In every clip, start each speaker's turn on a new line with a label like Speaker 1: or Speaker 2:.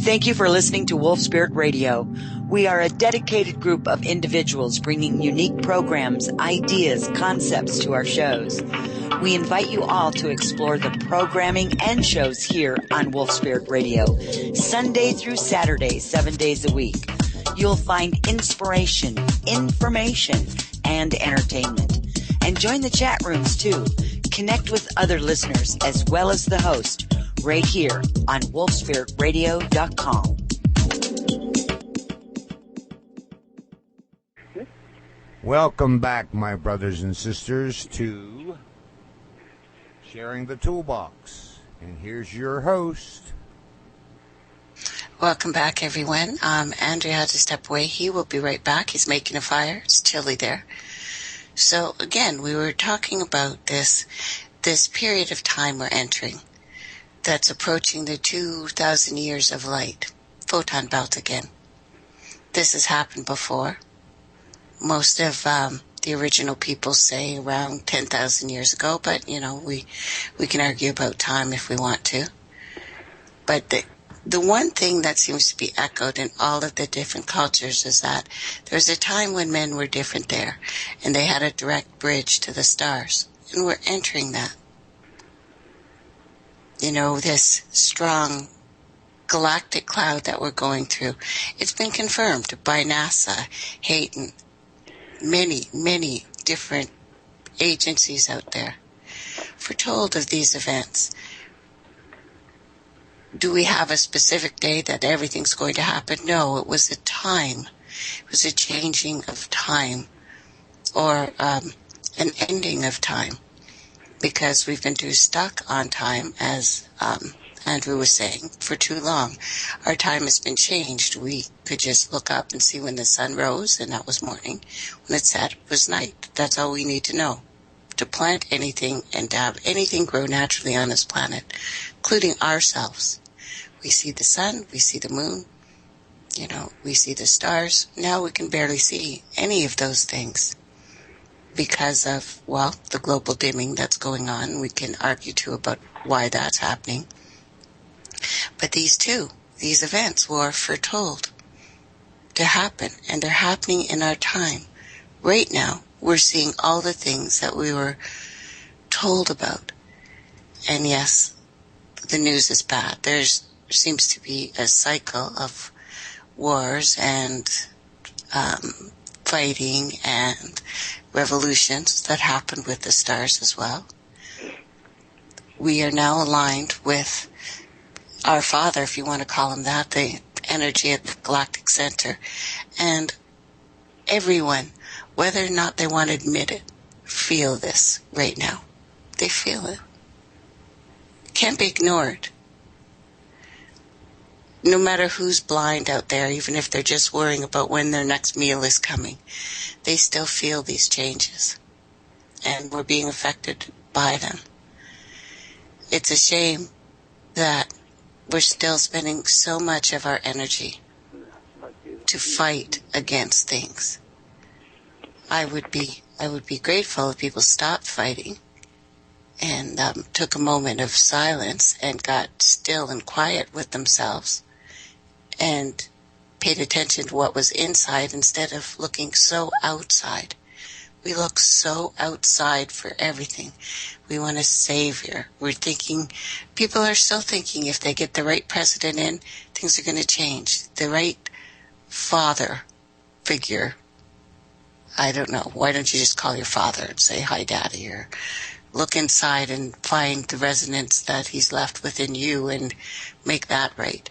Speaker 1: Thank you for listening to Wolf Spirit Radio. We are a dedicated group of individuals bringing unique programs, ideas, concepts to our shows. We invite you all to explore the programming and shows here on Wolf Spirit Radio, Sunday through Saturday, 7 days a week. You'll find inspiration, information, and entertainment. And join the chat rooms too. Connect with other listeners as well as the host right here on wolfspiritradio.com.
Speaker 2: Welcome back, my brothers and sisters, to Sharing the Toolbox. And here's your host.
Speaker 3: Welcome back, everyone. Andrew had to step away. He will be right back. He's making a fire. It's chilly there. So, again, we were talking about this period of time we're entering that's approaching the 2,000 years of light, photon belt again. This has happened before. Most of the original people say around 10,000 years ago, but, you know, we can argue about time if we want to. But the one thing that seems to be echoed in all of the different cultures is that there was a time when men were different there, and they had a direct bridge to the stars, and we're entering that. You know, this strong galactic cloud that we're going through, it's been confirmed by NASA, Hayden, many different agencies out there foretold of these events. Do we have a specific day that everything's going to happen? No, it was a time. It was a changing of time, or an ending of time, because we've been too stuck on time, as Andrew was saying, for too long. Our time has been changed. We could just look up and see when the sun rose, and that was morning. When it set, it was night. That's all we need to know to plant anything and to have anything grow naturally on this planet, including ourselves. We see the sun, we see the moon, you know, we see the stars. Now we can barely see any of those things because of, well, the global dimming that's going on. We can argue too about why that's happening. But these events were foretold to happen, and they're happening in our time. Right now, we're seeing all the things that we were told about. And yes, the news is bad. There seems to be a cycle of wars and fighting and revolutions that happen with the stars as well. We are now aligned with our Father, if you want to call him that, the energy at the galactic center. And everyone, whether or not they want to admit it, feel this right now. They feel it. It can't be ignored. No matter who's blind out there, even if they're just worrying about when their next meal is coming, they still feel these changes. And we're being affected by them. It's a shame that we're still spending so much of our energy to fight against things. I would be grateful if people stopped fighting and took a moment of silence and got still and quiet with themselves and paid attention to what was inside instead of looking so outside. We look so outside for everything. We want a savior. We're thinking, people are still thinking if they get the right president in, things are going to change. The right father figure. I don't know. Why don't you just call your father and say, hi, Daddy, or look inside and find the resonance that he's left within you and make that right.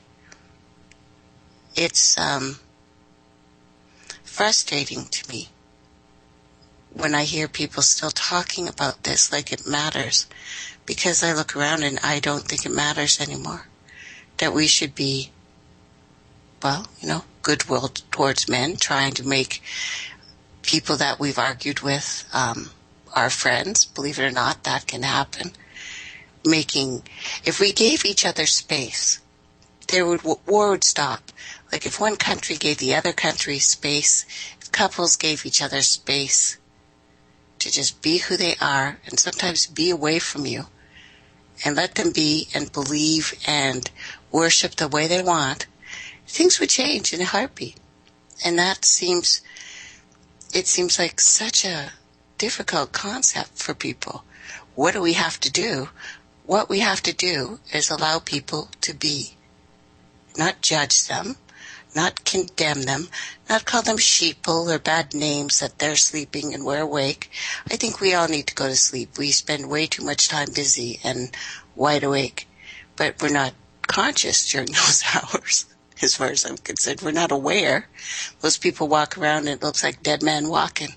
Speaker 3: It's frustrating to me when I hear people still talking about this like it matters, because I look around and I don't think it matters anymore. That we should be, well, you know, goodwill towards men, trying to make people that we've argued with our friends. Believe it or not, that can happen. If we gave each other space, war would stop. Like if one country gave the other country space, if couples gave each other space to just be who they are and sometimes be away from you and let them be and believe and worship the way they want, things would change in a heartbeat. And it seems like such a difficult concept for people. What do we have to do? What we have to do is allow people to be, not judge them, not condemn them, not call them sheeple or bad names that they're sleeping and we're awake. I think we all need to go to sleep. We spend way too much time busy and wide awake, but we're not conscious during those hours. As far as I'm concerned, we're not aware. Those people walk around and it looks like dead man walking.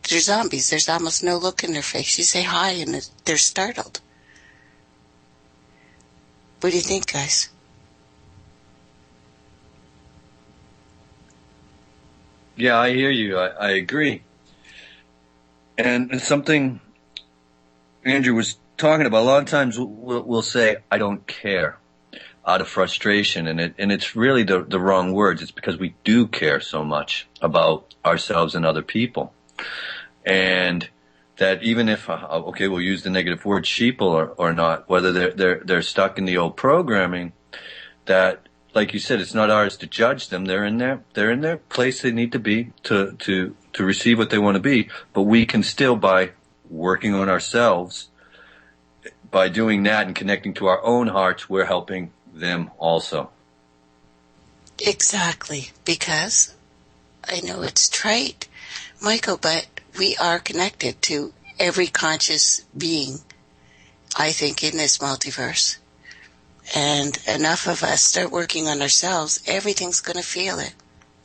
Speaker 3: They're zombies. There's almost no look in their face. You say hi and they're startled. What do you think, guys?
Speaker 4: Yeah, I hear you. I agree. And something Andrew was talking about, a lot of times we'll say, I don't care, out of frustration. And it's really the wrong words. It's because we do care so much about ourselves and other people. And that even if, okay, we'll use the negative word sheeple or not, whether they're stuck in the old programming, that, like you said, it's not ours to judge them. They're in their place they need to be to receive what they want to be. But we can still, by working on ourselves, by doing that and connecting to our own hearts, we're helping them also.
Speaker 3: Exactly, because I know it's trite, Michael, but we are connected to every conscious being, I think, in this multiverse. And enough of us start working on ourselves, everything's going to feel it.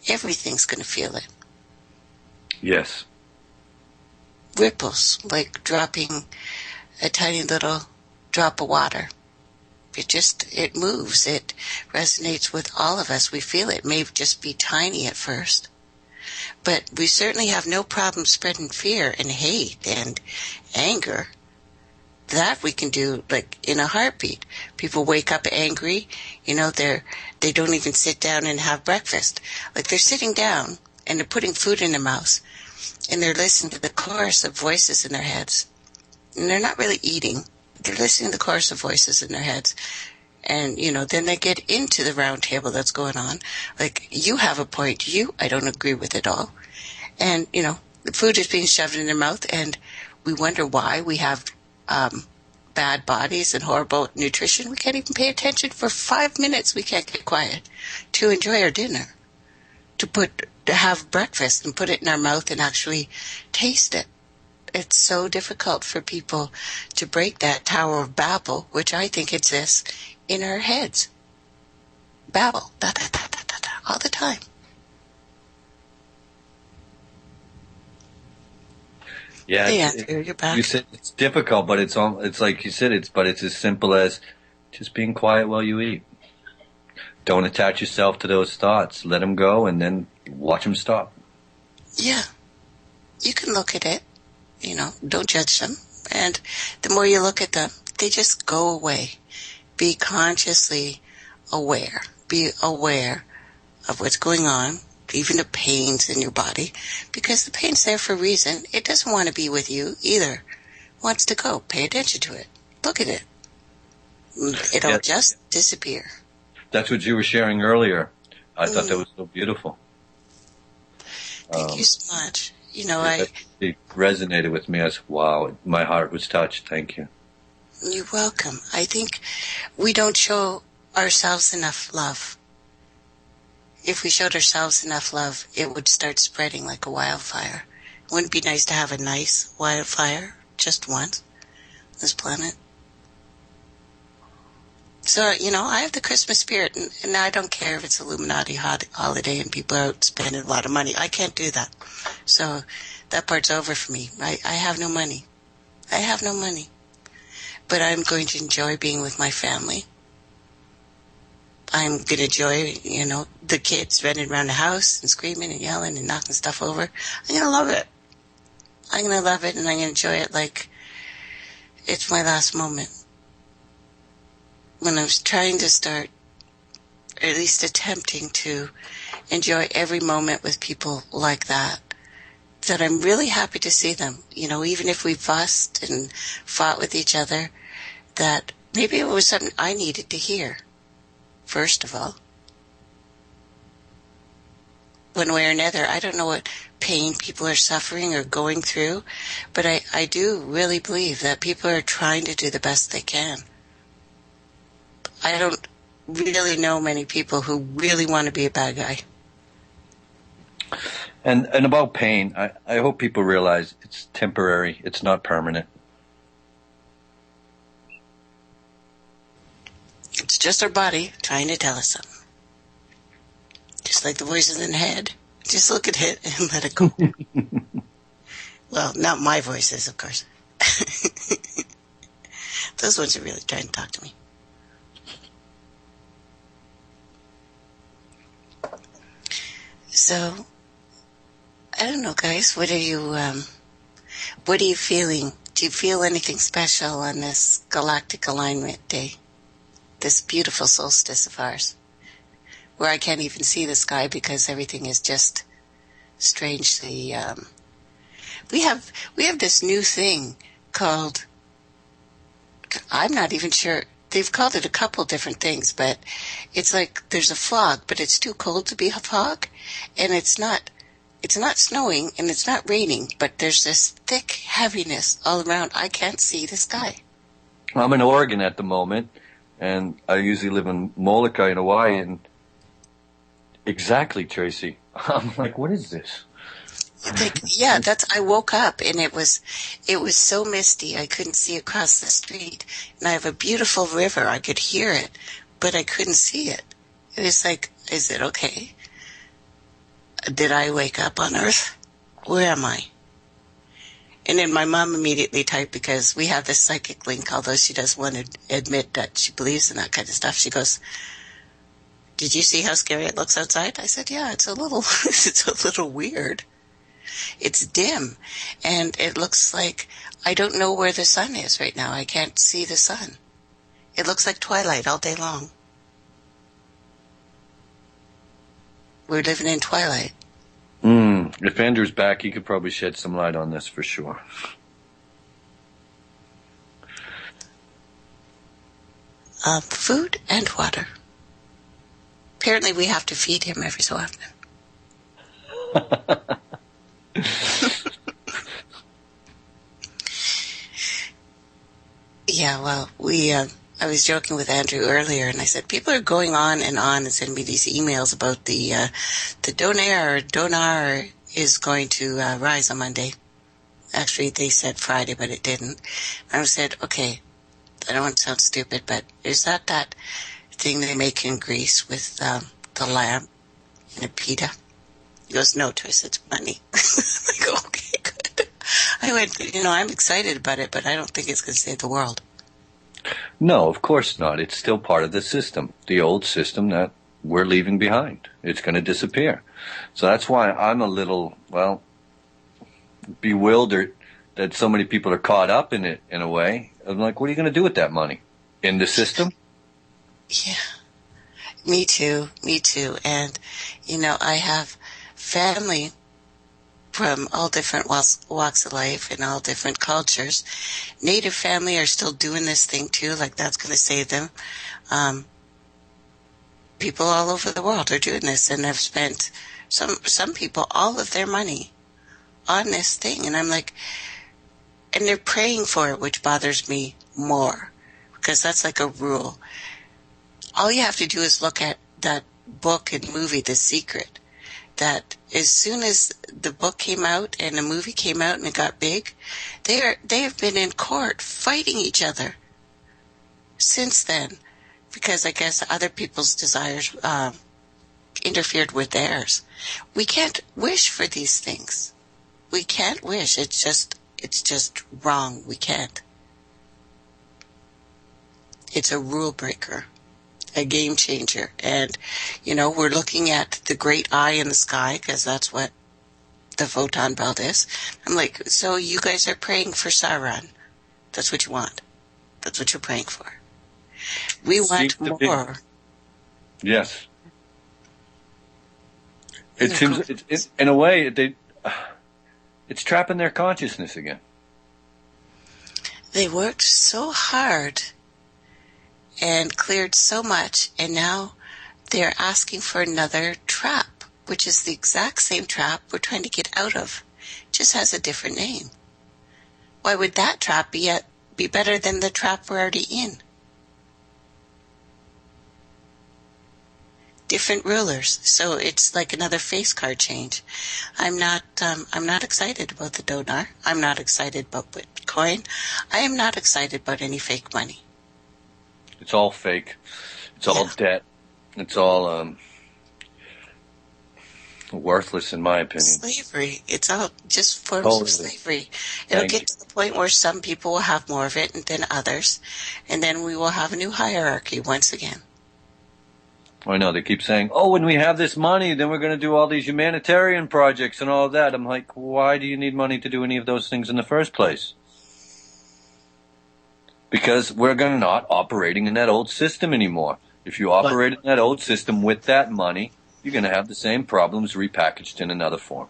Speaker 3: Everything's going to feel it.
Speaker 4: Yes.
Speaker 3: Ripples, like dropping a tiny little drop of water. It moves. It resonates with all of us. We feel it. It may just be tiny at first. But we certainly have no problem spreading fear and hate and anger. That we can do like in a heartbeat. People wake up angry, they don't even sit down and have breakfast. Like they're sitting down and they're putting food in their mouths and they're listening to the chorus of voices in their heads. And they're not really eating. They're listening to the chorus of voices in their heads. And, then they get into the round table that's going on. Like, you have a point. I don't agree with it all. And, the food is being shoved in their mouth and we wonder why we have bad bodies and horrible nutrition. We can't even pay attention for 5 minutes. We can't get quiet to enjoy our dinner, to have breakfast and put it in our mouth and actually taste it. It's so difficult for people to break that Tower of Babel, which I think exists in our heads. Babel, da, da, da, da, da, da, all the time.
Speaker 4: Yeah,
Speaker 3: you're back.
Speaker 4: You said it's difficult, but it's like you said, it's as simple as just being quiet while you eat. Don't attach yourself to those thoughts. Let them go, and then watch them stop.
Speaker 3: Yeah, you can look at it. Don't judge them. And the more you look at them, they just go away. Be consciously aware. Be aware of what's going on, even the pains in your body, because the pain's there for a reason. It doesn't want to be with you either. It wants to go. Pay attention to it. Look at it. It'll just disappear.
Speaker 4: That's what you were sharing earlier. I thought that was so beautiful.
Speaker 3: Thank you so much.
Speaker 4: It resonated with me as, wow, my heart was touched. Thank you.
Speaker 3: You're welcome. I think we don't show ourselves enough love. If we showed ourselves enough love, it would start spreading like a wildfire. Wouldn't it be nice to have a nice wildfire just once on this planet? So, I have the Christmas spirit, and I don't care if it's Illuminati holiday and people are out spending a lot of money. I can't do that. So that part's over for me. I have no money. I have no money. But I'm going to enjoy being with my family. I'm going to enjoy, the kids running around the house and screaming and yelling and knocking stuff over. I'm going to love it. I'm going to love it, and I'm going to enjoy it like it's my last moment. When I was trying to start, or at least attempting to enjoy every moment with people like that I'm really happy to see them. Even if we fussed and fought with each other, that maybe it was something I needed to hear, first of all. One way or another, I don't know what pain people are suffering or going through, but I do really believe that people are trying to do the best they can. I don't really know many people who really want to be a bad guy.
Speaker 4: And about pain, I hope people realize it's temporary. It's not permanent.
Speaker 3: It's just our body trying to tell us something. Just like the voices in the head. Just look at it and let it go. Well, not my voices, of course. Those ones are really trying to talk to me. So, I don't know, guys. What are you feeling? Do you feel anything special on this galactic alignment day? This beautiful solstice of ours, where I can't even see the sky because everything is just strangely. We have this new thing called. I'm not even sure. They've called it a couple different things, but it's like there's a fog, but it's too cold to be a fog, and it's not snowing and it's not raining, but there's this thick heaviness all around. I can't see the sky.
Speaker 4: I'm in Oregon at the moment, and I usually live in Molokai in Hawaii, and exactly, Tracy. I'm like, what is this?
Speaker 3: Yeah, I woke up and it was so misty I couldn't see across the street. And I have a beautiful river. I could hear it, but I couldn't see it. It was like, is it okay? Did I wake up on Earth? Where am I? And then my mom immediately typed, because we have this psychic link, although she doesn't want to admit that she believes in that kind of stuff. She goes, "Did you see how scary it looks outside?" I said, "Yeah, it's a little weird. It's dim, and it looks like I don't know where the sun is right now. I can't see the sun. It looks like twilight all day long. We're living in twilight."
Speaker 4: If Andrew's back, he could probably shed some light on this for sure.
Speaker 3: Food and water. Apparently we have to feed him every so often. Yeah, well, I was joking with Andrew earlier, and I said people are going on and sending me these emails about the Donar is going to rise on Monday. Actually, they said Friday, but it didn't. And I said, okay, I don't want to sound stupid, but is that thing they make in Greece with the lamb and a pita? He goes, no, Twice, it's money. I go, okay, good. I went, I'm excited about it, but I don't think it's going to save the world.
Speaker 4: No, of course not. It's still part of the system, the old system that we're leaving behind. It's going to disappear. So that's why I'm a little, bewildered that so many people are caught up in it in a way. I'm like, what are you going to do with that money? In the system?
Speaker 3: Yeah. Me too. And, I have family from all different walks of life and all different cultures. Native family are still doing this thing too, like that's going to save them. People all over the world are doing this and have spent, some people, all of their money on this thing. And I'm like, and they're praying for it, which bothers me more, because that's like a rule. All you have to do is look at that book and movie, The Secret, that as soon as the book came out and the movie came out and it got big, they have been in court fighting each other since then, because I guess other people's desires interfered with theirs. We can't wish for these things. We can't wish. It's just wrong. We can't. It's a rule breaker, a game changer. And, we're looking at the great eye in the sky, because that's what the photon belt is. I'm like, so you guys are praying for Sauron. That's what you want. That's what you're praying for. We want more.
Speaker 4: Yes. It seems, it's in a way, it's trapping their consciousness again.
Speaker 3: They worked so hard and cleared so much, and now they're asking for another trap, which is the exact same trap we're trying to get out of. It just has a different name. Why would that trap be better than the trap we're already in? Different rulers, so it's like another face card change. I'm not excited about the donar. I'm not excited about Bitcoin. I am not excited about any fake money.
Speaker 4: It's all fake. It's all debt. It's all worthless, in my opinion.
Speaker 3: Slavery. It's all just forms of slavery. It'll get to the point where some people will have more of it than others, and then we will have a new hierarchy once again.
Speaker 4: I know, they keep saying, oh, when we have this money, then we're going to do all these humanitarian projects and all of that. I'm like, why do you need money to do any of those things in the first place? Because we're going to not operating in that old system anymore. If you operate in that old system with that money, you're going to have the same problems repackaged in another form.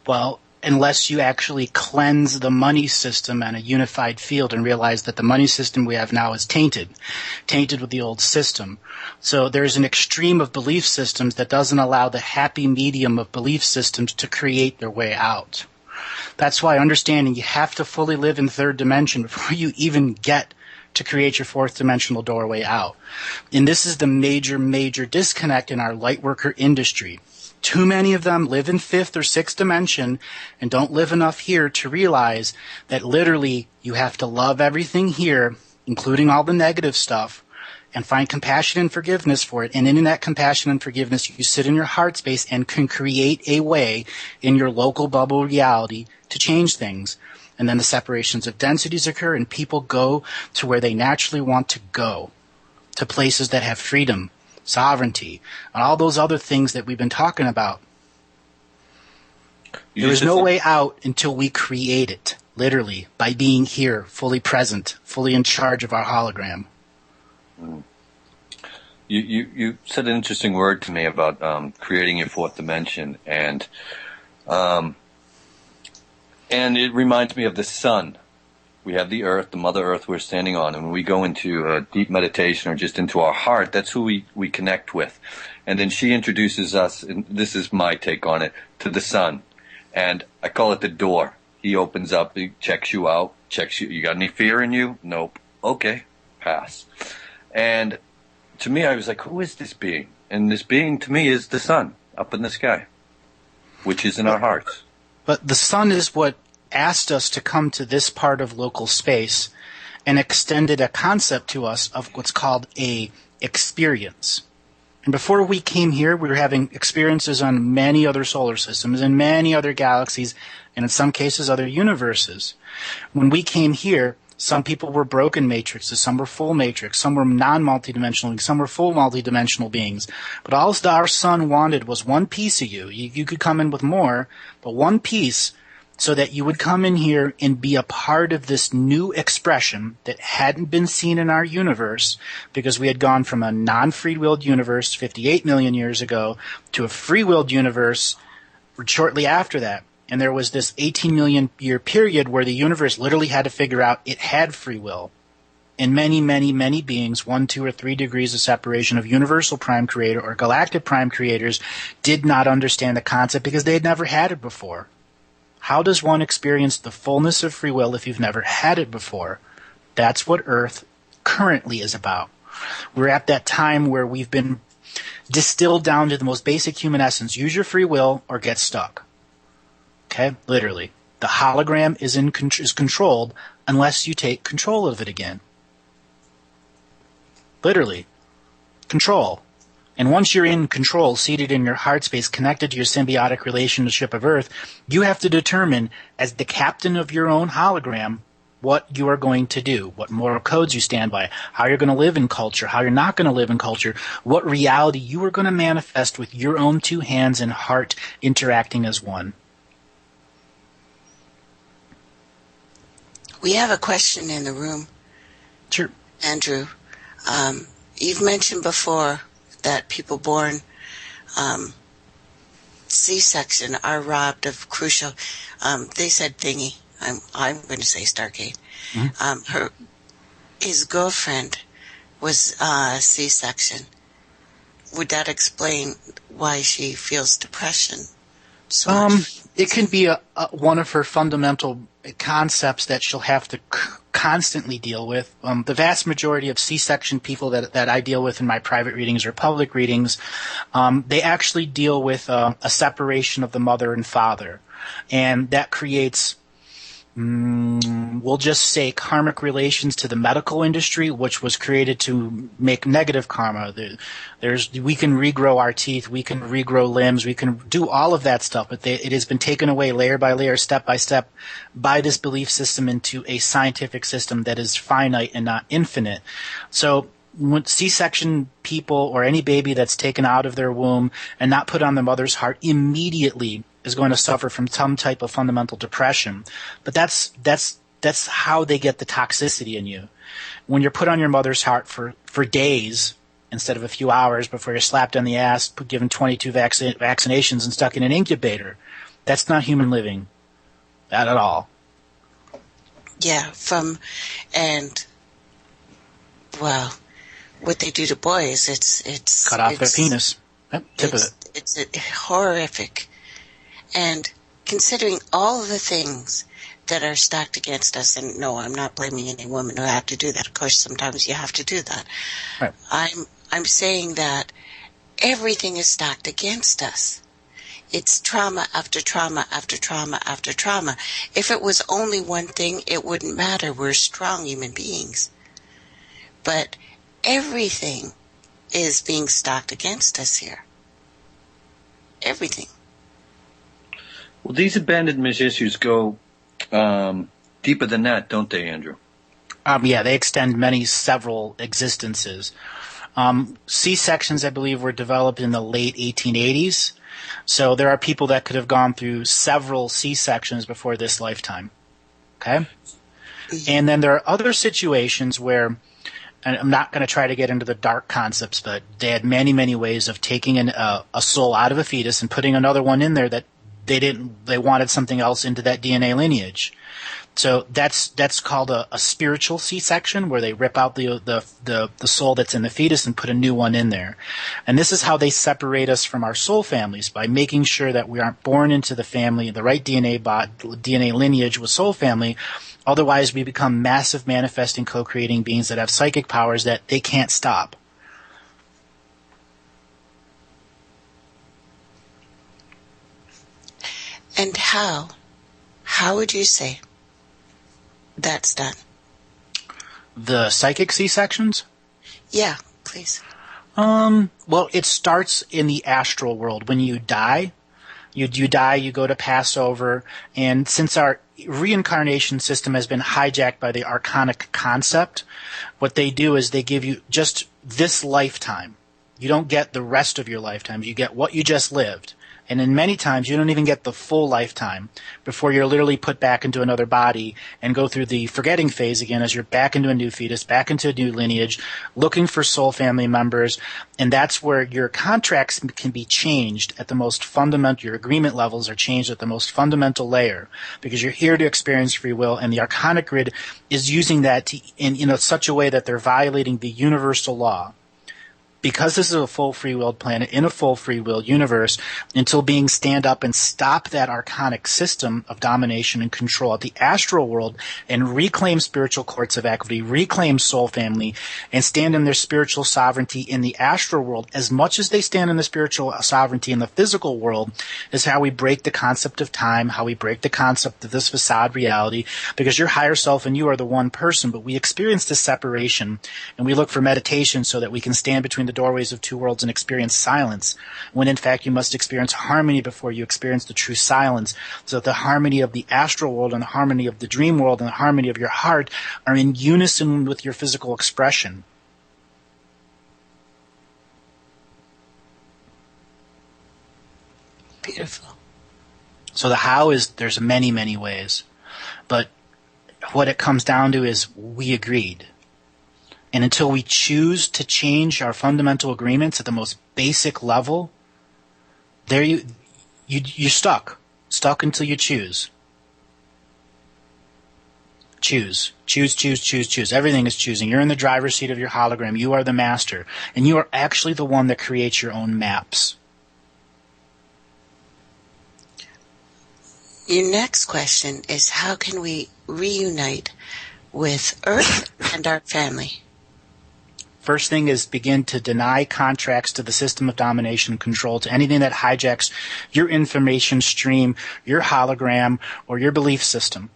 Speaker 5: Well, unless you actually cleanse the money system on a unified field and realize that the money system we have now is tainted with the old system. So there's an extreme of belief systems that doesn't allow the happy medium of belief systems to create their way out. That's why understanding you have to fully live in third dimension before you even get to create your fourth dimensional doorway out. And this is the major, major disconnect in our lightworker industry. Too many of them live in fifth or sixth dimension and don't live enough here to realize that literally you have to love everything here, including all the negative stuff, and find compassion and forgiveness for it. And in that compassion and forgiveness, you sit in your heart space and can create a way in your local bubble reality to change things. And then the separations of densities occur and people go to where they naturally want to go, to places that have freedom, sovereignty, and all those other things that we've been talking about. There is no way out until we create it, literally, by being here, fully present, fully in charge of our hologram.
Speaker 4: You said an interesting word to me about creating your fourth dimension, and it reminds me of the sun. We have the earth, the Mother Earth we're standing on, and when we go into deep meditation or just into our heart, that's who we connect with. And then she introduces us, and this is my take on it, to the sun. And I call it the door. He opens up, he checks you out, checks you. You got any fear in you? Nope. Okay, pass. And to me, I was like, who is this being? And this being, to me, is the sun up in the sky, which is in our hearts.
Speaker 5: But the sun is what asked us to come to this part of local space and extended a concept to us of what's called a experience. And before we came here, we were having experiences on many other solar systems and many other galaxies, and in some cases other universes. When we came here, some people were broken matrices, some were full matrix, some were non-multidimensional, some were full multidimensional beings. But all our sun wanted was one piece of you. You could come in with more, but one piece, so that you would come in here and be a part of this new expression that hadn't been seen in our universe, because we had gone from a non-free-willed universe 58 million years ago to a free-willed universe shortly after that. And there was this 18 million year period where the universe literally had to figure out it had free will. And many, many, many beings, 1, 2, or 3 degrees of separation of universal prime creator or galactic prime creators, did not understand the concept because they had never had it before. How does one experience the fullness of free will if you've never had it before? That's what Earth currently is about. We're at that time where we've been distilled down to the most basic human essence. Use your free will or get stuck. Okay? Literally. The hologram is controlled unless you take control of it again. Literally. Control. And once you're in control, seated in your heart space, connected to your symbiotic relationship of Earth, you have to determine, as the captain of your own hologram, what you are going to do, what moral codes you stand by, how you're going to live in culture, how you're not going to live in culture, what reality you are going to manifest with your own two hands and heart interacting as one.
Speaker 3: We have a question in the room.
Speaker 5: Sure.
Speaker 3: Andrew, you've mentioned before that people born C-section are robbed of crucial. They said thingy. I'm going to say Stargate.
Speaker 5: Mm-hmm.
Speaker 3: His girlfriend was C-section. Would that explain why she feels depression so much?
Speaker 5: It can be one of her fundamental concepts that she'll have to constantly deal with. The vast majority of C-section people that I deal with in my private readings or public readings, they actually deal with a separation of the mother and father. And that creates, we'll just say, karmic relations to the medical industry, which was created to make negative karma. We can regrow our teeth, we can regrow limbs, we can do all of that stuff, but it has been taken away layer by layer, step by step, by this belief system into a scientific system that is finite and not infinite. So when C-section people or any baby that's taken out of their womb and not put on the mother's heart immediately is going to suffer from some type of fundamental depression. But that's how they get the toxicity in you. When you're put on your mother's heart for days instead of a few hours before you're slapped on the ass, given 22 vaccinations and stuck in an incubator, that's not human living. Not at all.
Speaker 3: Yeah, what they do to boys, it's
Speaker 5: cut off their penis. Yep, tip of it.
Speaker 3: It's horrific. And considering all of the things that are stacked against us, and no, I'm not blaming any women who have to do that. Of course, sometimes you have to do that.
Speaker 5: Right.
Speaker 3: I'm saying that everything is stacked against us. It's trauma after trauma after trauma after trauma. If it was only one thing, it wouldn't matter. We're strong human beings. But everything is being stacked against us here. Everything.
Speaker 4: Well, these abandonment issues go deeper than that, don't they, Andrew?
Speaker 5: Yeah, they extend several existences. C-sections, I believe, were developed in the late 1880s. So there are people that could have gone through several C-sections before this lifetime. Okay? And then there are other situations where, and I'm not going to try to get into the dark concepts, but they had many, many ways of taking a soul out of a fetus and putting another one in there that they wanted something else into that DNA lineage. So that's called a spiritual C-section, where they rip out the soul that's in the fetus and put a new one in there. And this is how they separate us from our soul families, by making sure that we aren't born into the family, the right DNA lineage with soul family. Otherwise, we become massive manifesting, co-creating beings that have psychic powers that they can't stop.
Speaker 3: And how would you say that's done?
Speaker 5: The psychic C-sections?
Speaker 3: Yeah, please.
Speaker 5: Well, it starts in the astral world. When you die, you go to Passover, and since our reincarnation system has been hijacked by the archonic concept, what they do is they give you just this lifetime. You don't get the rest of your lifetime. You get what you just lived. And in many times, you don't even get the full lifetime before you're literally put back into another body and go through the forgetting phase again as you're back into a new fetus, back into a new lineage, looking for soul family members. And that's where your contracts can be changed at the most fundamental, your agreement levels are changed at the most fundamental layer, because you're here to experience free will, and the archonic grid is using that in such a way that they're violating the universal law. Because this is a full free willed planet in a full free will universe, until beings stand up and stop that archonic system of domination and control at the astral world and reclaim spiritual courts of equity, reclaim soul family, and stand in their spiritual sovereignty in the astral world as much as they stand in the spiritual sovereignty in the physical world, is how we break the concept of time, how we break the concept of this facade reality, because your higher self and you are the one person, but we experience this separation, and we look for meditation so that we can stand between the doorways of two worlds and experience silence, when in fact you must experience harmony before you experience the true silence, so that the harmony of the astral world and the harmony of the dream world and the harmony of your heart are in unison with your physical expression.
Speaker 3: Beautiful.
Speaker 5: So the how is, there's many, many ways, but what it comes down to is we agreed. And until we choose to change our fundamental agreements at the most basic level, there you're stuck until you choose. Choose. Choose, choose, choose, choose. Everything is choosing. You're in the driver's seat of your hologram. You are the master. And you are actually the one that creates your own maps.
Speaker 3: Your next question is, how can we reunite with Earth and our family?
Speaker 5: First thing is begin to deny contracts to the system of domination and control, to anything that hijacks your information stream, your hologram, or your belief system.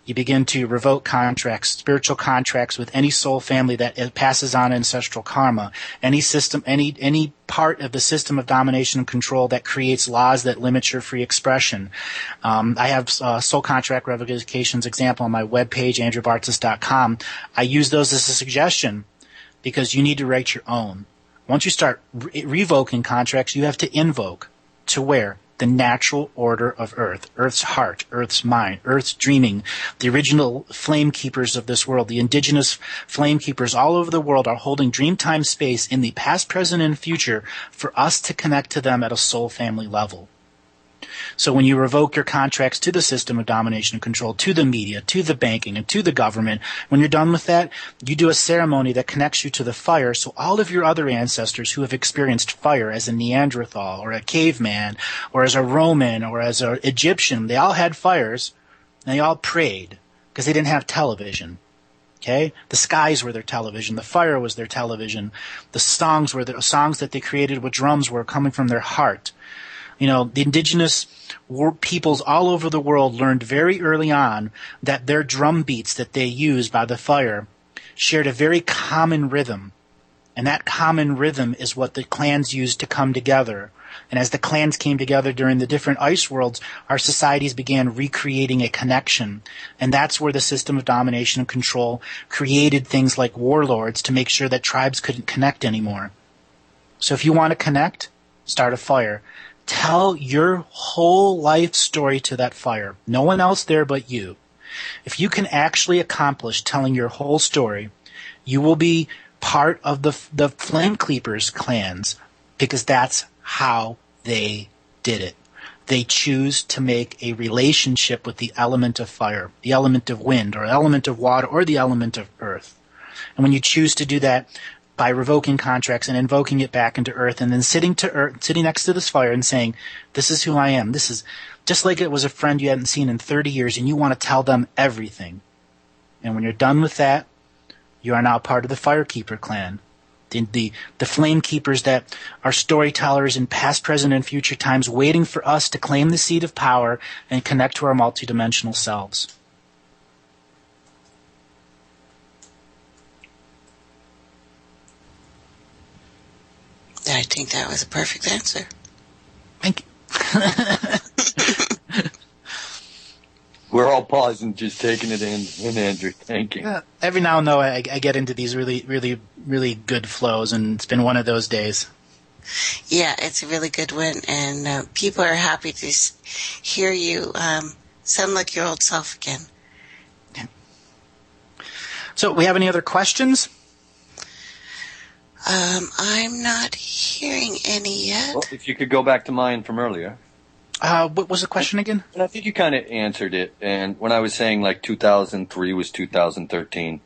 Speaker 5: You begin to revoke contracts, spiritual contracts with any soul family that passes on ancestral karma, any system, any part of the system of domination and control that creates laws that limit your free expression. I have soul contract revocations example on my webpage, andrewbartzis.com. I use those as a suggestion because you need to write your own. Once you start revoking contracts, you have to invoke to where? The natural order of Earth, Earth's heart, Earth's mind, Earth's dreaming. The original flame keepers of this world, the indigenous flame keepers all over the world are holding dreamtime space in the past, present, and future for us to connect to them at a soul family level. So when you revoke your contracts to the system of domination and control, to the media, to the banking, and to the government, when you're done with that, you do a ceremony that connects you to the fire, so all of your other ancestors who have experienced fire as a Neanderthal, or a caveman, or as a Roman, or as an Egyptian, they all had fires, and they all prayed, because they didn't have television. Okay? The skies were their television. The fire was their television. The songs were the songs that they created with drums were coming from their heart. You know, the indigenous peoples all over the world learned very early on that their drum beats that they used by the fire shared a very common rhythm. And that common rhythm is what the clans used to come together. And as the clans came together during the different ice worlds, our societies began recreating a connection. And that's where the system of domination and control created things like warlords to make sure that tribes couldn't connect anymore. So if you want to connect, start a fire. Tell your whole life story to that fire. No one else there but you. If you can actually accomplish telling your whole story, you will be part of the Flame Keepers clans, because that's how they did it. They choose to make a relationship with the element of fire, the element of wind, or element of water, or the element of earth. And when you choose to do that, by revoking contracts and invoking it back into earth, and then sitting next to this fire and saying, this is who I am. This is just like it was a friend you hadn't seen in 30 years, and you want to tell them everything. And when you're done with that, you are now part of the Firekeeper clan. The flame keepers that are storytellers in past, present, and future times, waiting for us to claim the seed of power and connect to our multidimensional selves.
Speaker 3: I think that was a perfect answer.
Speaker 5: Thank you.
Speaker 4: We're all pausing, just taking it in, Andrew. Thank you.
Speaker 5: Every now and then I get into these really, really, really good flows, and it's been one of those days.
Speaker 3: Yeah, it's a really good one, and people are happy to hear you sound like your old self again.
Speaker 5: Yeah. So, we have any other questions?
Speaker 3: I'm not hearing any yet.
Speaker 4: Well, if you could go back to mine from earlier.
Speaker 5: What was the question again?
Speaker 4: And I think you kind of answered it. And when I was saying like 2003 was 2013.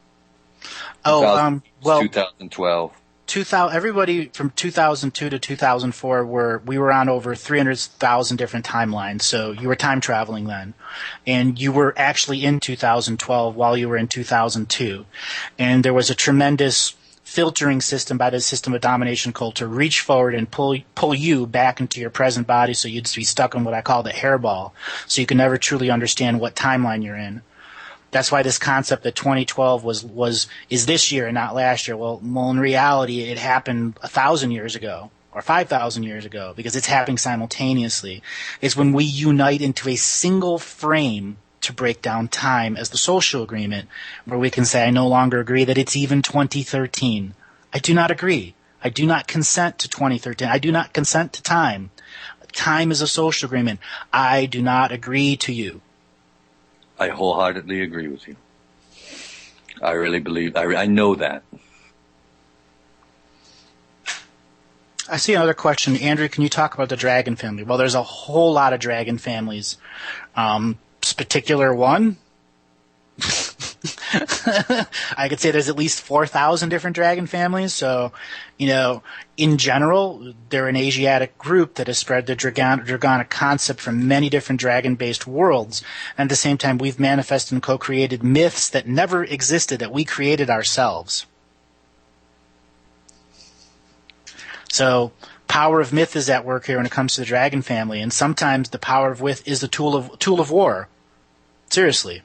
Speaker 5: Oh, well,
Speaker 4: 2012.
Speaker 5: 2000. Everybody from 2002 to 2004 we were on over 300,000 different timelines. So you were time traveling then, and you were actually in 2012 while you were in 2002, and there was a tremendous filtering system by the system of domination cult to reach forward and pull you back into your present body, so you'd be stuck in what I call the hairball, so you can never truly understand what timeline you're in. That's why this concept that 2012 is this year and not last year. Well, in reality, it happened 1,000 years ago or 5,000 years ago, because it's happening simultaneously. It's when we unite into a single frame to break down time as the social agreement, where we can say, I no longer agree that it's even 2013. I do not agree. I do not consent to 2013. I do not consent to time. Time is a social agreement. I do not agree to you.
Speaker 4: I wholeheartedly agree with you. I really believe, I know that.
Speaker 5: I see another question. Andrew, can you talk about the dragon family? Well, there's a whole lot of dragon families. Particular one? I could say there's at least 4,000 different dragon families. So, in general, they're an Asiatic group that has spread the dragonic concept from many different dragon-based worlds. And at the same time, we've manifested and co-created myths that never existed, that we created ourselves. So, power of myth is at work here when it comes to the dragon family, and sometimes the power of myth is the tool of war. Seriously.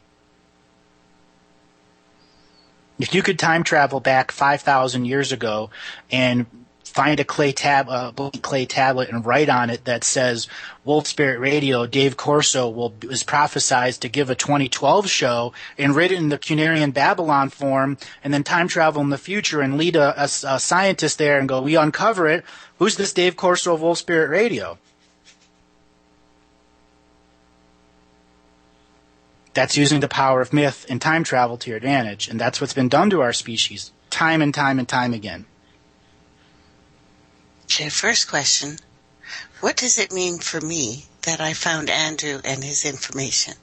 Speaker 5: If you could time travel back 5,000 years ago and find a clay tablet and write on it that says Wolf Spirit Radio, Dave Corso is prophesied to give a 2012 show, and written in the Cunarian Babylon form, and then time travel in the future and lead a scientist there and go, we uncover it. Who's this Dave Corso of Wolf Spirit Radio? That's using the power of myth and time travel to your advantage, and that's what's been done to our species time and time and time again.
Speaker 3: Okay, first question. What does it mean for me that I found Andrew and his information?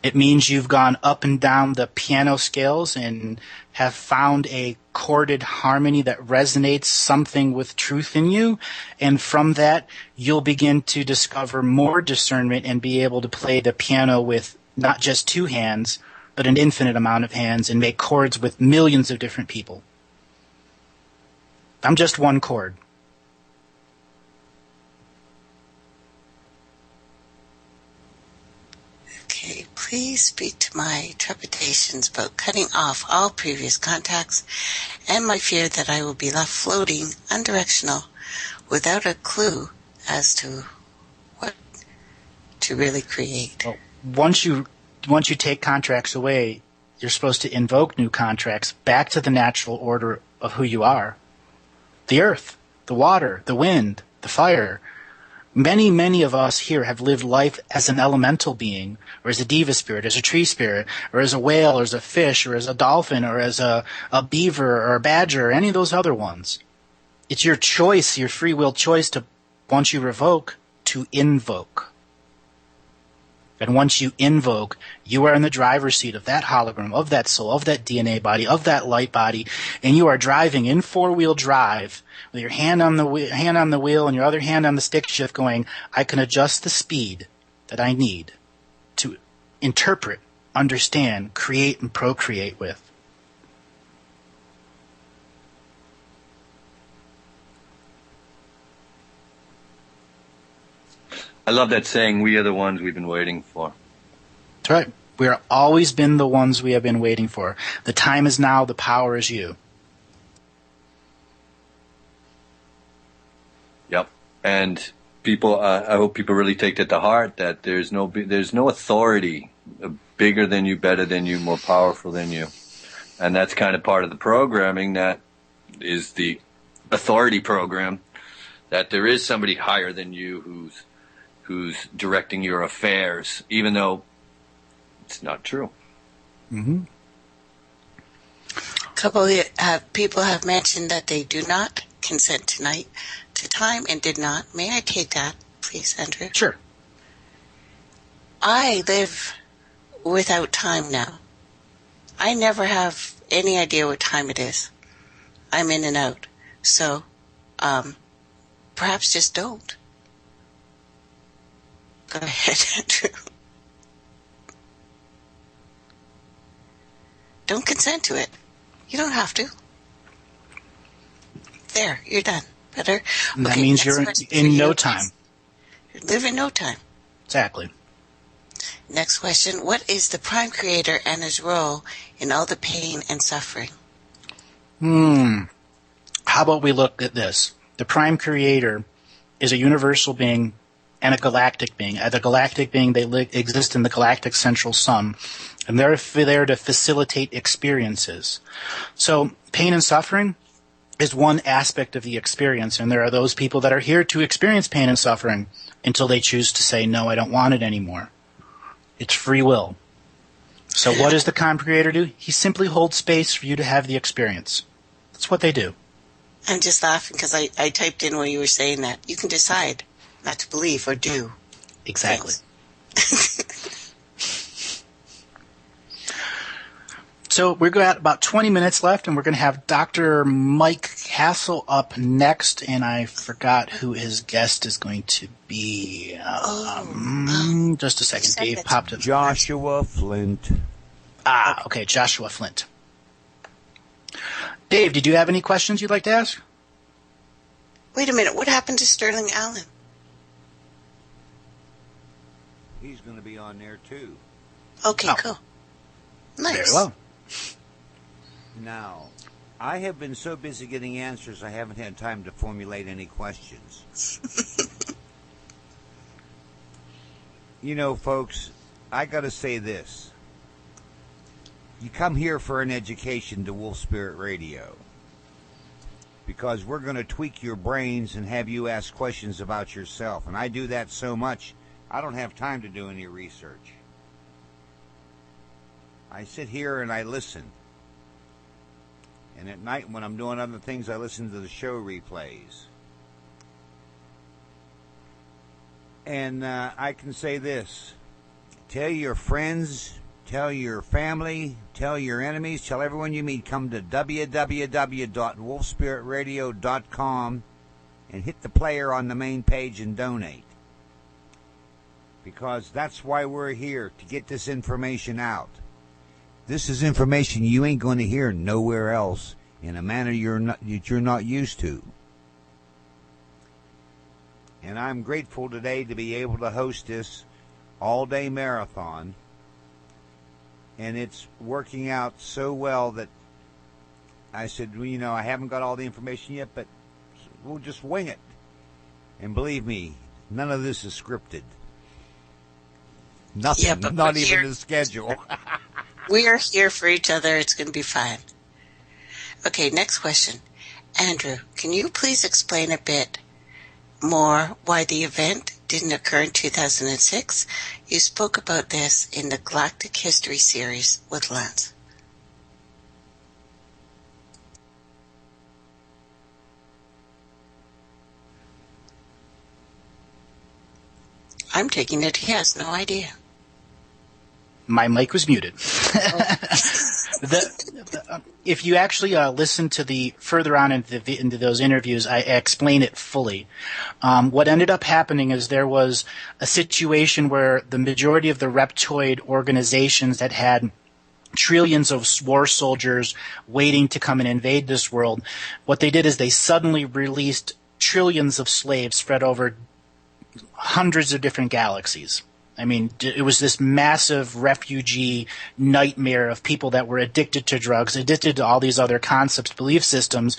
Speaker 5: It means you've gone up and down the piano scales and have found a chorded harmony that resonates something with truth in you, and from that you'll begin to discover more discernment and be able to play the piano with not just two hands, but an infinite amount of hands, and make chords with millions of different people. I'm just one chord.
Speaker 3: Okay, please speak to my trepidations about cutting off all previous contacts and my fear that I will be left floating undirectional without a clue as to what to really create.
Speaker 5: Well, once you take contracts away, you're supposed to invoke new contracts back to the natural order of who you are. The earth, the water, the wind, the fire. Many, many of us here have lived life as an elemental being, or as a diva spirit, as a tree spirit, or as a whale, or as a fish, or as a dolphin, or as a beaver, or a badger, or any of those other ones. It's your choice, your free will choice to, once you revoke, to invoke. And once you invoke, you are in the driver's seat of that hologram, of that soul, of that DNA body, of that light body, and you are driving in four-wheel drive with your hand on the wheel and your other hand on the stick shift going, I can adjust the speed that I need to interpret, understand, create, and procreate with.
Speaker 4: I love that saying, we are the ones we've been waiting for.
Speaker 5: That's right. We are always been the ones we have been waiting for. The time is now, the power is you.
Speaker 4: Yep. And people, I hope people really take that to heart, that there's no authority bigger than you, better than you, more powerful than you. And that's kind of part of the programming that is the authority program, that there is somebody higher than you who's directing your affairs, even though it's not true.
Speaker 5: Mm-hmm.
Speaker 3: A couple of people have mentioned that they do not consent tonight to time and did not. May I take that, please, Andrew?
Speaker 5: Sure.
Speaker 3: I live without time now. I never have any idea what time it is. I'm in and out. So, perhaps just don't. Go ahead, Andrew. Don't consent to it. You don't have to. There, you're done. Better?
Speaker 5: And that means you're in no time.
Speaker 3: You live in no time.
Speaker 5: Exactly.
Speaker 3: Next question. What is the Prime Creator and his role in all the pain and suffering?
Speaker 5: How about we look at this? The Prime Creator is a universal being and a galactic being. As a galactic being, they exist in the galactic central sun, and they're there to facilitate experiences. So pain and suffering is one aspect of the experience, and there are those people that are here to experience pain and suffering until they choose to say, no, I don't want it anymore. It's free will. So what does the Creator do? He simply holds space for you to have the experience. That's what they do.
Speaker 3: I'm just laughing because I typed in when you were saying that. You can decide not to believe or do.
Speaker 5: Exactly. So we've got about 20 minutes left, and we're going to have Dr. Mike Castle up next, and I forgot who his guest is going to be. Just a second. Dave popped it.
Speaker 2: Joshua Flint.
Speaker 5: Okay, Joshua Flint. Dave, did you have any questions you'd like to ask?
Speaker 3: Wait a minute. What happened to Sterling Allen?
Speaker 2: He's going to be on there, too.
Speaker 3: Okay, cool. Nice.
Speaker 5: Very well.
Speaker 2: Now, I have been so busy getting answers, I haven't had time to formulate any questions. You know, folks, I got to say this. You come here for an education to Wolf Spirit Radio, because we're going to tweak your brains and have you ask questions about yourself. And I do that so much, I don't have time to do any research. I sit here and I listen. And at night when I'm doing other things, I listen to the show replays. And I can say this. Tell your friends, tell your family, tell your enemies, tell everyone you meet, come to www.wolfspiritradio.com and hit the player on the main page and donate. Because that's why we're here, to get this information out. This is information you ain't going to hear nowhere else in a manner you're not used to. And I'm grateful today to be able to host this all-day marathon. And it's working out so well that I said, well, you know, I haven't got all the information yet, but we'll just wing it. And believe me, none of this is scripted. Nothing,
Speaker 3: Yeah, but
Speaker 2: not even the schedule.
Speaker 3: We are here for each other. It's going to be fine. Okay, next question. Andrew, can you please explain a bit more why the event didn't occur in 2006? You spoke about this in the Galactic History series with Lance. I'm taking it he has no idea.
Speaker 5: My mic was muted. If you actually listen to the further on into those interviews, I explain it fully. What ended up happening is there was a situation where the majority of the reptoid organizations that had trillions of war soldiers waiting to come and invade this world, what they did is they suddenly released trillions of slaves spread over hundreds of different galaxies. I mean, it was this massive refugee nightmare of people that were addicted to drugs, addicted to all these other concepts, belief systems,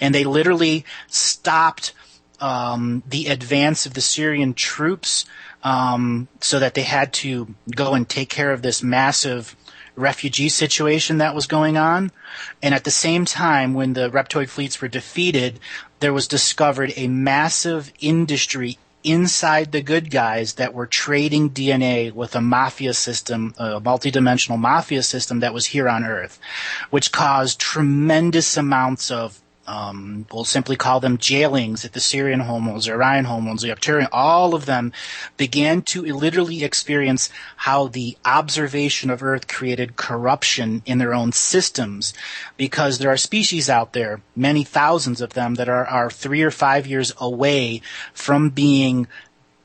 Speaker 5: and they literally stopped the advance of the Syrian troops so that they had to go and take care of this massive refugee situation that was going on. And at the same time, when the reptoid fleets were defeated, there was discovered a massive industry inside the good guys that were trading DNA with a mafia system, a multidimensional mafia system that was here on Earth, which caused tremendous amounts of, we'll simply call them jailings at the Syrian homos, the Orion homos, the Arcturian, all of them began to literally experience how the observation of Earth created corruption in their own systems, because there are species out there, many thousands of them, that are 3 or 5 years away from being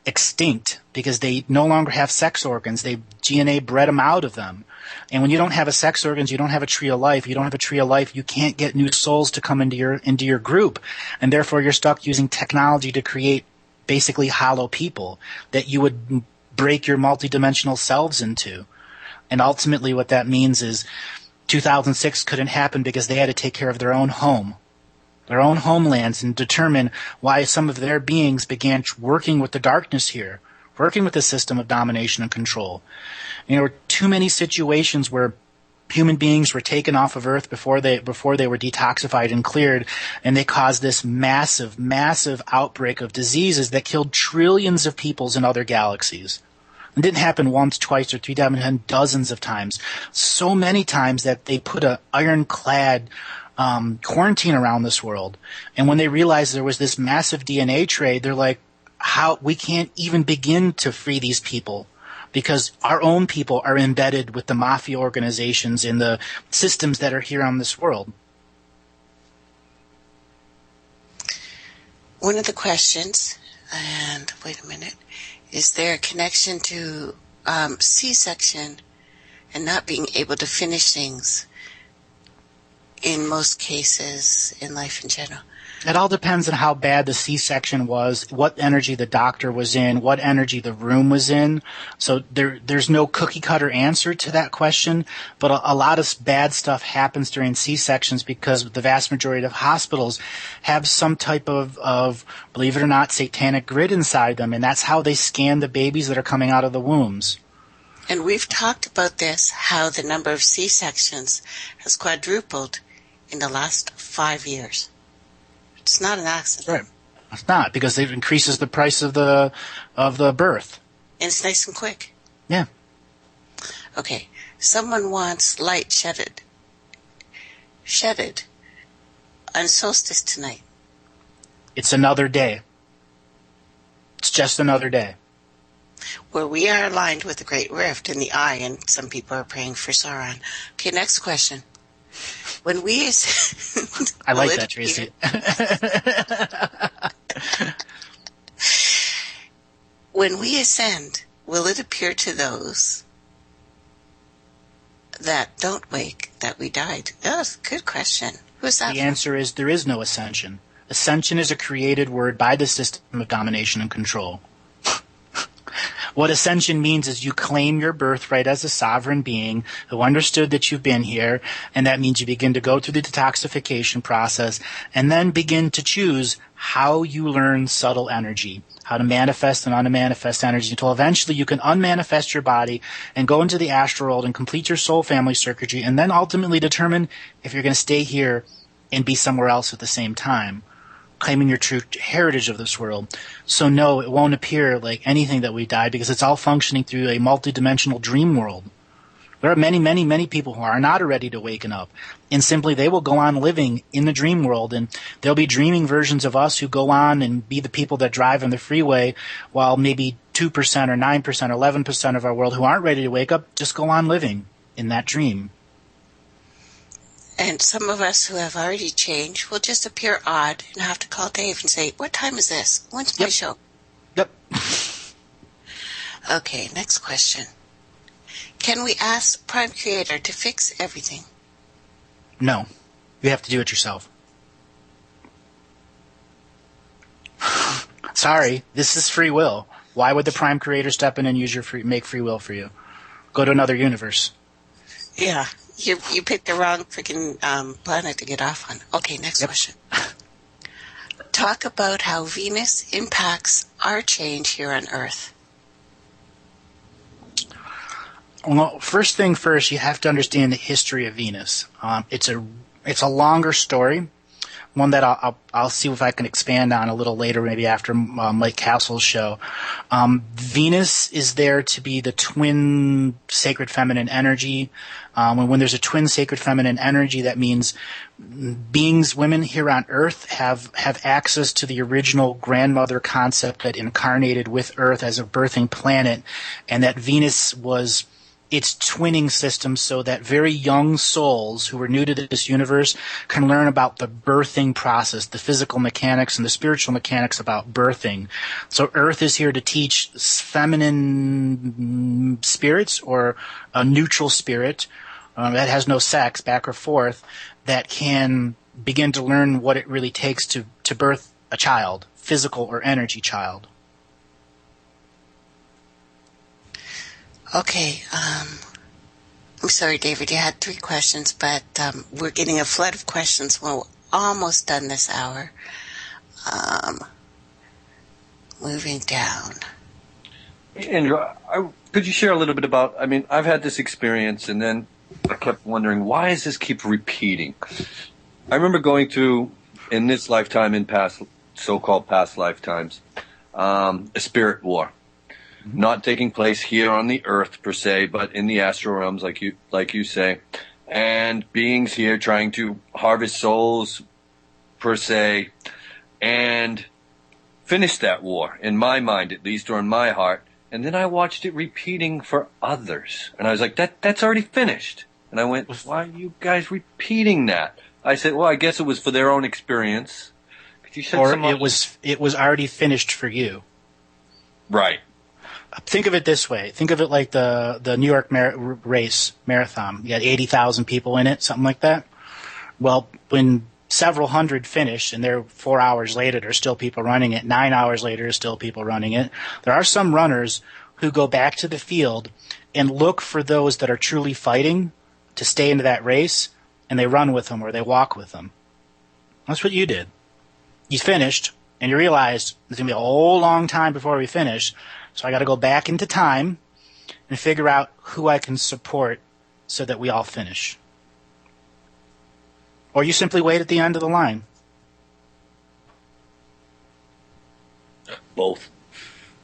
Speaker 5: extinct because they no longer have sex organs. DNA bred them out of them. And when you don't have a sex organs, you don't have a tree of life. You don't have a tree of life, you can't get new souls to come into your group. And therefore you're stuck using technology to create basically hollow people that you would break your multidimensional selves into. And ultimately what that means is 2006 couldn't happen because they had to take care of their own home, their own homelands, and determine why some of their beings began working with the darkness here, working with the system of domination and control. And there were too many situations where human beings were taken off of Earth before they were detoxified and cleared, and they caused this massive, massive outbreak of diseases that killed trillions of peoples in other galaxies. It didn't happen once, twice, or 3 times, dozens of times. So many times that they put an ironclad quarantine around this world. And when they realized there was this massive DNA trade, they're like, how we can't even begin to free these people because our own people are embedded with the mafia organizations and the systems that are here on this world.
Speaker 3: One of the questions, and wait a minute, is there a connection to C-section and not being able to finish things in most cases in life in general?
Speaker 5: It all depends on how bad the C-section was, what energy the doctor was in, what energy the room was in. So there's no cookie-cutter answer to that question, but a lot of bad stuff happens during C-sections because the vast majority of hospitals have some type of, believe it or not, satanic grid inside them, and that's how they scan the babies that are coming out of the wombs.
Speaker 3: And we've talked about this, how the number of C-sections has quadrupled in the last 5 years. It's not an accident.
Speaker 5: Right. It's not, because it increases the price of the birth.
Speaker 3: And it's nice and quick.
Speaker 5: Yeah.
Speaker 3: Okay. Someone wants light shedded on solstice tonight.
Speaker 5: It's another day. It's just another day.
Speaker 3: Where we are aligned with the Great Rift in the eye, and some people are praying for Sauron. Okay, next question. When we
Speaker 5: I like that, Tracy.
Speaker 3: When we ascend, will it appear to those that don't wake that we died? Oh, that's a good question. Who's that?
Speaker 5: The answer is there is no ascension. Ascension is a created word by the system of domination and control. What ascension means is you claim your birthright as a sovereign being who understood that you've been here, and that means you begin to go through the detoxification process and then begin to choose how you learn subtle energy, how to manifest and unmanifest energy until eventually you can unmanifest your body and go into the astral world and complete your soul family circuitry and then ultimately determine if you're going to stay here and be somewhere else at the same time, claiming your true heritage of this world. So no, it won't appear like anything that we died because it's all functioning through a multidimensional dream world. There are many, many, many people who are not ready to waken up, and simply they will go on living in the dream world, and there'll be dreaming versions of us who go on and be the people that drive on the freeway, while maybe 2% or 9% or 11% of our world who aren't ready to wake up just go on living in that dream.
Speaker 3: And some of us who have already changed will just appear odd and have to call Dave and say, what time is this? When's my show?
Speaker 5: Yep.
Speaker 3: Okay, next question. Can we ask Prime Creator to fix everything?
Speaker 5: No. You have to do it yourself. Sorry, this is free will. Why would the Prime Creator step in and use make free will for you? Go to another universe.
Speaker 3: Yeah. You picked the wrong freaking planet to get off on. Okay, next question. Talk about how Venus impacts our change here on Earth.
Speaker 5: Well, first thing first, you have to understand the history of Venus. It's a longer story, one that I'll see if I can expand on a little later, maybe after Mike Castle's show. Venus is there to be the twin sacred feminine energy. When there's a twin sacred feminine energy, that means beings, women here on Earth have access to the original grandmother concept that incarnated with Earth as a birthing planet, and that Venus was its twinning system so that very young souls who are new to this universe can learn about the birthing process, the physical mechanics and the spiritual mechanics about birthing. So Earth is here to teach feminine spirits or a neutral spirit that has no sex, back or forth, that can begin to learn what it really takes to birth a child, physical or energy child.
Speaker 3: Okay, I'm sorry, David, you had 3 questions, but we're getting a flood of questions. We're almost done this hour. Moving down.
Speaker 4: Andrew, could you share a little bit about, I've had this experience, and then I kept wondering, why does this keep repeating? I remember going through, in this lifetime, in past, so-called past lifetimes, a spirit war. Not taking place here on the earth per se, but in the astral realms, like you say, and beings here trying to harvest souls per se, and finish that war in my mind, at least, or in my heart, And then I watched it repeating for others. And I was like, that's already finished. And I went, why are you guys repeating that? I said, well, I guess it was for their own experience. You said
Speaker 5: or it was already finished for you.
Speaker 4: Right.
Speaker 5: Think of it this way. Think of it like the New York marathon. You had 80,000 people in it, something like that. Well, when several hundred finish and they're 4 hours later, there's still people running it. 9 hours later, there's still people running it. There are some runners who go back to the field and look for those that are truly fighting to stay into that race, and they run with them or they walk with them. That's what you did. You finished, and you realized it's going to be a whole long time before we finish, so I got to go back into time and figure out who I can support so that we all finish. Or you simply wait at the end of the line.
Speaker 4: Both.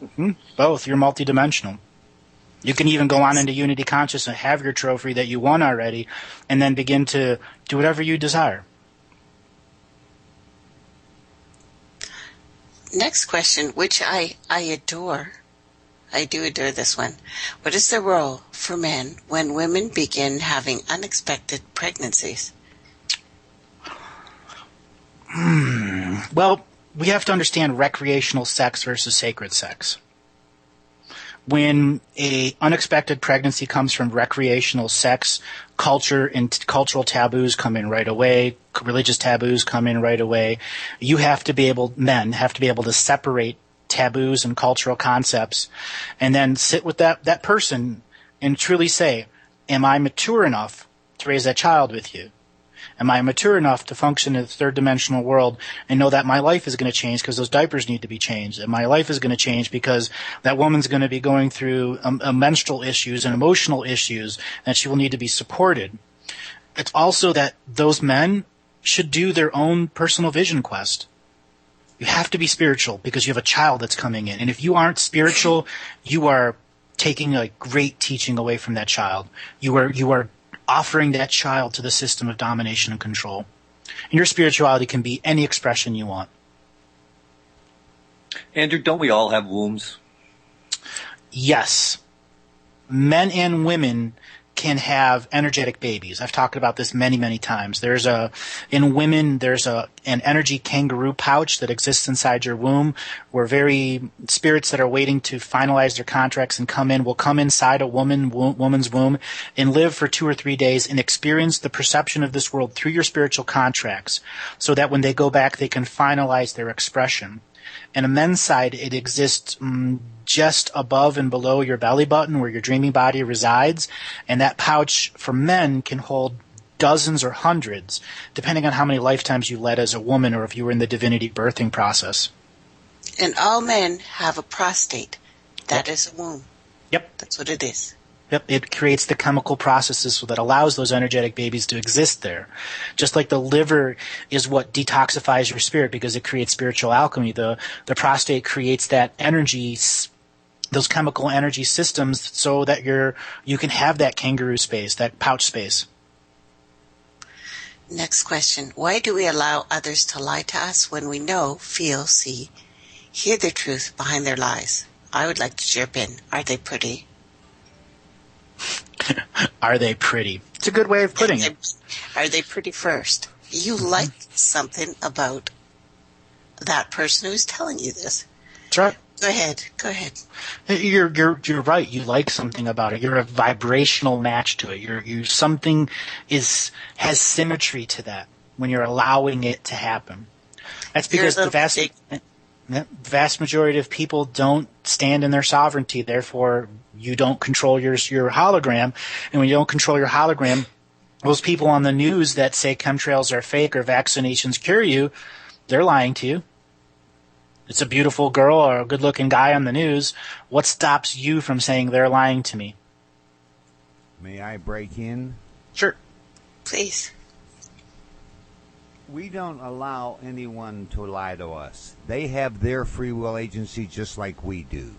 Speaker 5: Mm-hmm. Both. You're multidimensional. You can even go on into Unity Conscious and have your trophy that you won already, and then begin to do whatever you desire.
Speaker 3: Next question, which I adore. I do adore this one. What is the role for men when women begin having unexpected pregnancies?
Speaker 5: Well, we have to understand recreational sex versus sacred sex. When a unexpected pregnancy comes from recreational sex, culture and cultural taboos come in right away. Religious taboos come in right away. Men have to be able to separate taboos and cultural concepts and then sit with that person and truly say, am I mature enough to raise that child with you? Am I mature enough to function in the third dimensional world and know that my life is going to change because those diapers need to be changed, and my life is going to change because that woman's going to be going through menstrual issues and emotional issues, and she will need to be supported. It's also that those men should do their own personal vision quest. You have to be spiritual because you have a child that's coming in. And if you aren't spiritual, you are taking a great teaching away from that child. You are offering that child to the system of domination and control. And your spirituality can be any expression you want.
Speaker 4: Andrew, don't we all have wombs?
Speaker 5: Yes. Men and women can have energetic babies. I've talked about this many, many times. In women, there's an energy kangaroo pouch that exists inside your womb where spirits that are waiting to finalize their contracts and will come inside a woman's womb and live for 2 or 3 days and experience the perception of this world through your spiritual contracts so that when they go back, they can finalize their expression. And a men's side, it exists just above and below your belly button where your dreaming body resides. And that pouch for men can hold dozens or hundreds, depending on how many lifetimes you led as a woman or if you were in the divinity birthing process.
Speaker 3: And all men have a prostate. That is a womb.
Speaker 5: Yep.
Speaker 3: That's what it is.
Speaker 5: Yep, it creates the chemical processes that allows those energetic babies to exist there. Just like the liver is what detoxifies your spirit because it creates spiritual alchemy, the prostate creates that energy, those chemical energy systems so that you can have that kangaroo space, that pouch space.
Speaker 3: Next question. Why do we allow others to lie to us when we know, feel, see, hear the truth behind their lies? I would like to chirp in. Are they pretty?
Speaker 5: Are they pretty? It's a good way of putting it.
Speaker 3: Are they pretty first? You like something about that person who's telling you this.
Speaker 5: That's right.
Speaker 3: Go ahead.
Speaker 5: You're right. You like something about it. You're a vibrational match to it. Something has symmetry to that when you're allowing it to happen. That's because the vast majority of people don't stand in their sovereignty. Therefore, you don't control your hologram. And when you don't control your hologram, those people on the news that say chemtrails are fake or vaccinations cure you, they're lying to you. It's a beautiful girl or a good-looking guy on the news. What stops you from saying they're lying to me?
Speaker 2: May I break in?
Speaker 5: Sure.
Speaker 3: Please.
Speaker 2: We don't allow anyone to lie to us. They have their free will agency just like we do.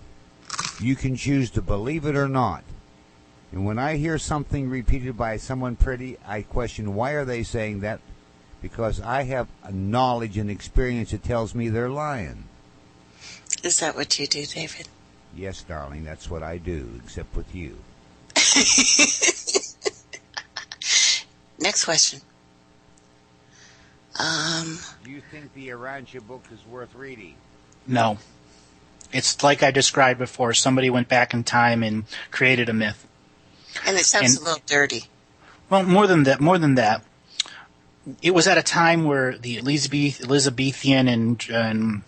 Speaker 2: You can choose to believe it or not. And when I hear something repeated by someone pretty, I question why are they saying that? Because I have a knowledge and experience that tells me they're lying.
Speaker 3: Is that what you do, David?
Speaker 2: Yes, darling, that's what I do, except with you.
Speaker 3: Next question.
Speaker 2: Do you think the Arantia book is worth reading?
Speaker 5: No. It's like I described before. Somebody went back in time and created a myth.
Speaker 3: And it sounds a little dirty.
Speaker 5: Well, more than that. It was at a time where the Elizabethan and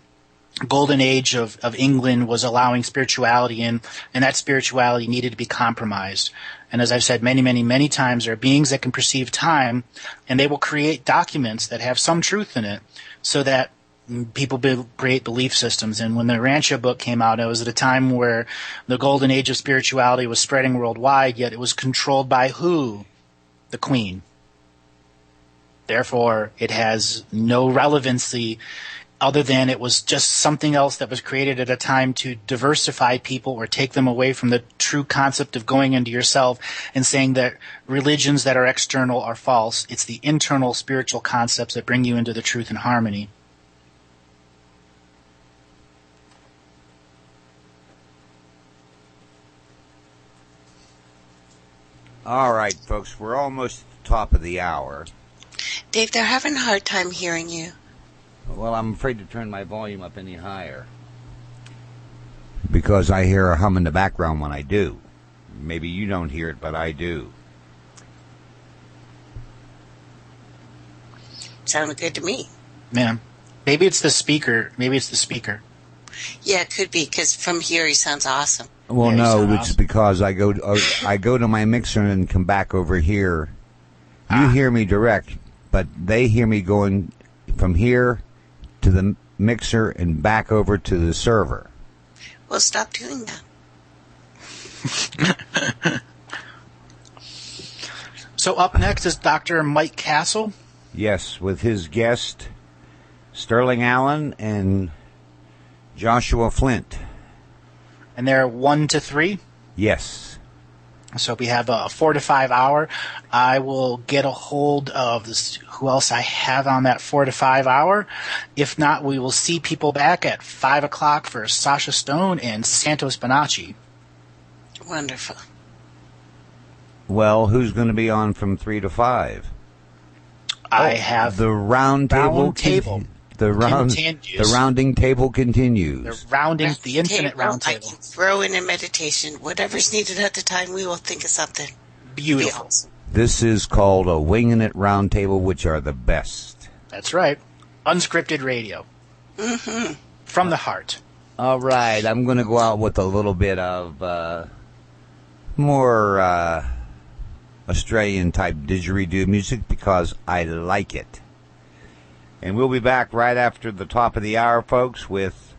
Speaker 5: golden age of England was allowing spirituality in, and that spirituality needed to be compromised. And as I've said many, many, many times, there are beings that can perceive time, and they will create documents that have some truth in it so that people create belief systems. And when the Rancho book came out, it was at a time where the golden age of spirituality was spreading worldwide, yet it was controlled by who? The Queen. Therefore, it has no relevancy other than it was just something else that was created at a time to diversify people or take them away from the true concept of going into yourself and saying that religions that are external are false. It's the internal spiritual concepts that bring you into the truth and harmony.
Speaker 2: All right, folks, we're almost at the top of the hour.
Speaker 3: Dave, they're having a hard time hearing you.
Speaker 2: Well, I'm afraid to turn my volume up any higher because I hear a hum in the background when I do. Maybe you don't hear it, but I do.
Speaker 3: Sounded good to me.
Speaker 5: Yeah. Maybe it's the speaker.
Speaker 3: Yeah, it could be, because from here he sounds awesome.
Speaker 2: Well,
Speaker 5: Yeah,
Speaker 2: no, it's
Speaker 5: awesome.
Speaker 2: because I go to my mixer and come back over here. You hear me direct, but they hear me going from here to the mixer and back over to the server.
Speaker 3: Well, stop doing that.
Speaker 5: So up next is Dr. Mike Castle.
Speaker 2: Yes, with his guest, Sterling Allen and Joshua Flint.
Speaker 5: And they're 1 to 3.
Speaker 2: Yes.
Speaker 5: So we have a 4 to 5 hour. I will get a hold of this, who else I have on that 4 to 5 hour. If not, we will see people back at 5 o'clock for Sasha Stone and Santos Bonacci.
Speaker 3: Wonderful.
Speaker 2: Well, who's going to be on from 3 to 5?
Speaker 5: I have
Speaker 2: the round table.
Speaker 5: table.
Speaker 2: The rounding table continues.
Speaker 5: The rounding, the infinite round
Speaker 3: I
Speaker 5: table.
Speaker 3: can throw in a meditation. Whatever's needed at the time, we will think of something.
Speaker 5: Beautiful.
Speaker 2: This is called a winging it round table, which are the best.
Speaker 5: That's right. Unscripted radio.
Speaker 3: Mm-hmm.
Speaker 5: From the heart.
Speaker 2: All right, I'm going to go out with a little bit of more Australian-type didgeridoo music because I like it. And we'll be back right after the top of the hour, folks, with